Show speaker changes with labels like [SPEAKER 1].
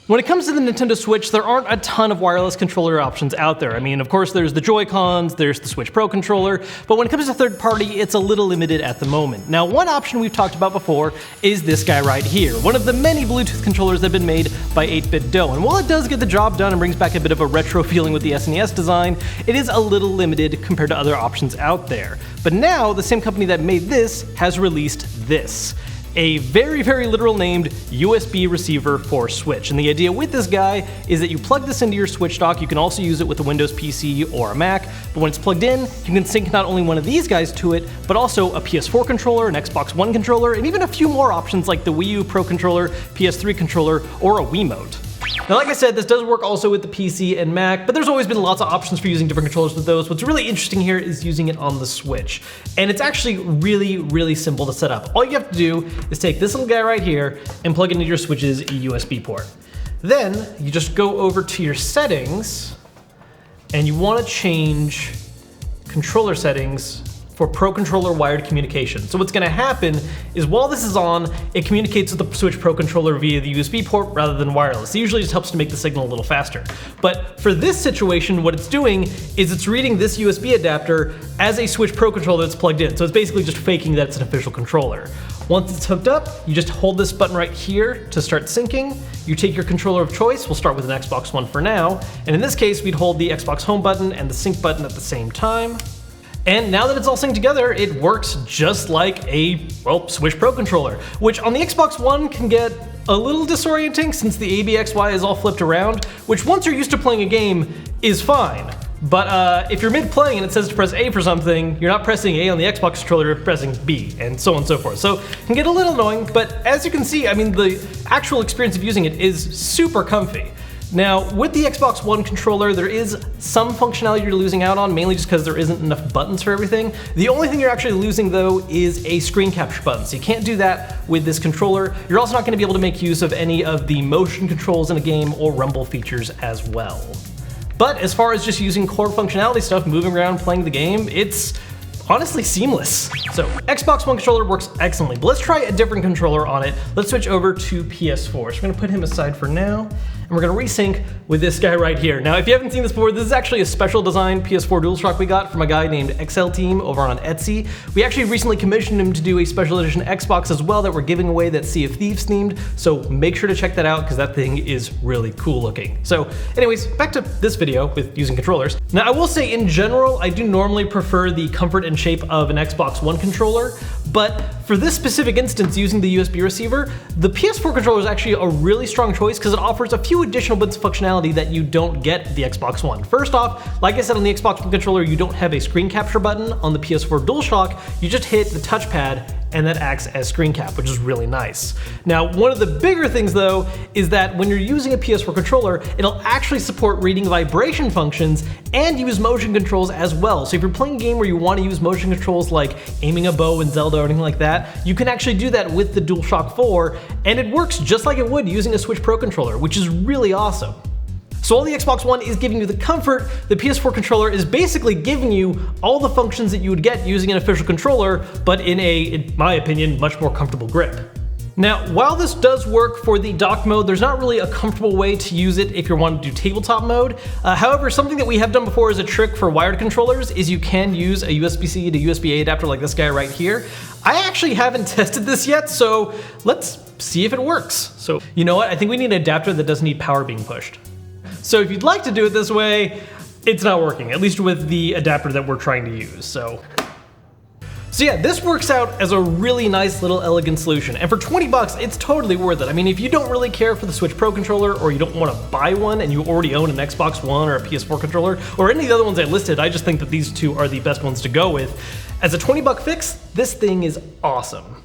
[SPEAKER 1] When it comes to the Nintendo Switch, there aren't a ton of wireless controller options out there. I mean, of course, there's the Joy-Cons, there's the Switch Pro controller, but when it comes to third party, it's a little limited at the moment. Now, one option we've talked about before is this guy right here, one of the many Bluetooth controllers that have been made by 8BitDo. And while it does get the job done and brings back a bit of a retro feeling with the SNES design, it is a little limited compared to other options out there. But now, the same company that made this has released this. A very, very literal named USB receiver for Switch. And the idea with this guy is that you plug this into your Switch dock. You can also use it with a Windows PC or a Mac, but when it's plugged in, you can sync not only one of these guys to it, but also a PS4 controller, an Xbox One controller, and even a few more options like the Wii U Pro controller, PS3 controller, or a Wiimote. Now, like I said, this does work also with the PC and Mac, but there's always been lots of options for using different controllers with those. What's really interesting here is using it on the Switch. And it's actually really, really simple to set up. All you have to do is take this little guy right here and plug it into your Switch's USB port. Then you just go over to your settings and you want to change controller settings for Pro Controller wired communication. So what's gonna happen is while this is on, it communicates with the Switch Pro Controller via the USB port rather than wireless. It usually just helps to make the signal a little faster. But for this situation, what it's doing is it's reading this USB adapter as a Switch Pro Controller that's plugged in. So it's basically just faking that it's an official controller. Once it's hooked up, you just hold this button right here to start syncing. You take your controller of choice, we'll start with an Xbox One for now, and in this case, we'd hold the Xbox Home button and the sync button at the same time. And now that it's all synced together, it works just like a, well, Switch Pro controller, which on the Xbox One can get a little disorienting since the ABXY is all flipped around, which once you're used to playing a game is fine. But if you're mid-playing and it says to press A for something, you're not pressing A on the Xbox controller, you're pressing B, and so on and so forth. So it can get a little annoying, but as you can see, I mean, the actual experience of using it is super comfy. Now, with the Xbox One controller, there is some functionality you're losing out on, mainly just because there isn't enough buttons for everything. The only thing you're actually losing, though, is a screen capture button, so you can't do that with this controller. You're also not going to be able to make use of any of the motion controls in a game or rumble features as well. But as far as just using core functionality stuff, moving around, playing the game, it's honestly seamless. So Xbox One controller works excellently, but let's try a different controller on it. Let's switch over to PS4. So we're gonna put him aside for now, and we're gonna resync with this guy right here. Now, if you haven't seen this before, this is actually a special design PS4 DualShock we got from a guy named XL Team over on Etsy. We actually recently commissioned him to do a special edition Xbox as well that we're giving away that's Sea of Thieves themed, so make sure to check that out because that thing is really cool looking. So anyways, back to this video with using controllers. Now, I will say in general, I do normally prefer the comfort and shape of an Xbox One controller, but for this specific instance, using the USB receiver, the PS4 controller is actually a really strong choice because it offers a few additional bits of functionality that you don't get with the Xbox One. First off, like I said on the Xbox One controller, you don't have a screen capture button. On the PS4 DualShock, you just hit the touchpad and that acts as screen cap, which is really nice. Now, one of the bigger things though, is that when you're using a PS4 controller, it'll actually support reading vibration functions and use motion controls as well. So if you're playing a game where you want to use motion controls like aiming a bow in Zelda or anything like that, you can actually do that with the DualShock 4, and it works just like it would using a Switch Pro controller, which is really awesome. So while the Xbox One is giving you the comfort, the PS4 controller is basically giving you all the functions that you would get using an official controller, but in a, in my opinion, much more comfortable grip. Now, while this does work for the dock mode, there's not really a comfortable way to use it if you're wanting to do tabletop mode. However, something that we have done before as a trick for wired controllers is you can use a USB-C to USB-A adapter like this guy right here. I actually haven't tested this yet, so let's see if it works. So, you know what? I think we need an adapter that doesn't need power being pushed. So if you'd like to do it this way, it's not working, at least with the adapter that we're trying to use, So yeah, this works out as a really nice little elegant solution. And for 20 bucks, it's totally worth it. I mean, if you don't really care for the Switch Pro controller, or you don't want to buy one and you already own an Xbox One or a PS4 controller, or any of the other ones I listed, I just think that these two are the best ones to go with. As a 20-buck fix, this thing is awesome.